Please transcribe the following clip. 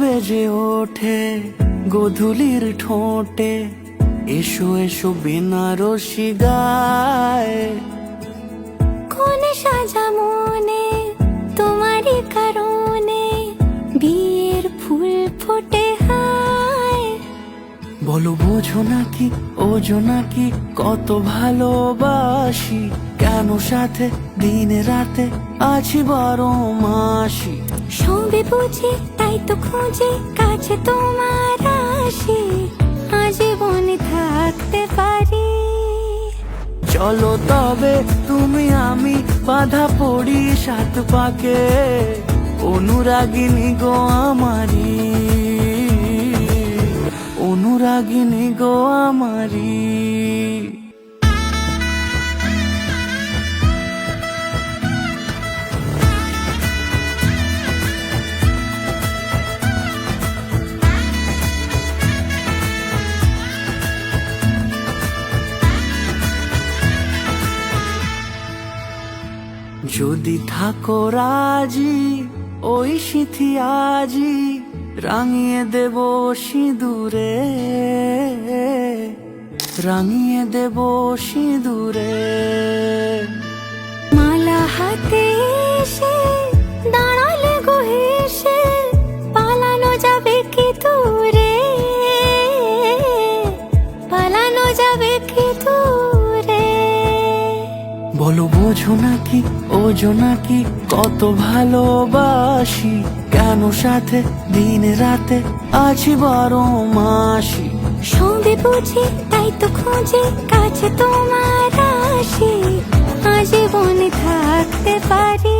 বেজে ওঠে গোধূলির ঠোঁটে, এসো এসো বেনারসি গায়। কোন সাজা মনে তোমারই কারণে, বিয়ের ফুল ফোটে হায়। বলো বোঝো নাকি ওজো নাকি কত ভালোবাসি, কেন সাথে দিনে রাতে আছি 12 মাসি। সবে বুঝি তাই তো খুঁজে কাছে তোমার আসি, আজীবনে থাকতে পারি। চলো তবে তুমি আমি বাধা পড়ি 7 পাকে, অনুরাগিনী গো আমারি, অনুরাগিনী গো আমারি। যদি থাকো রাজি ওই সিঁথি আজি, রাঙিয়ে দেব সিঁদুরে, রাঙিয়ে দেব সিঁদুরে। মালা হাতে এসে দাঁড়ালে গো হেসে, পালানো যাবে কি দূরে, পালানো যাবে কি দূরে। বলো বোঝো নাকি ওজো নাকি কত ভালোবাসি, কেন সাথে দিনে রাতে আছি 12 মাসি। সবে বুঝি তাই তো খুঁজে কাছে তোমার আসি, আজীবনে থাকতে পারি।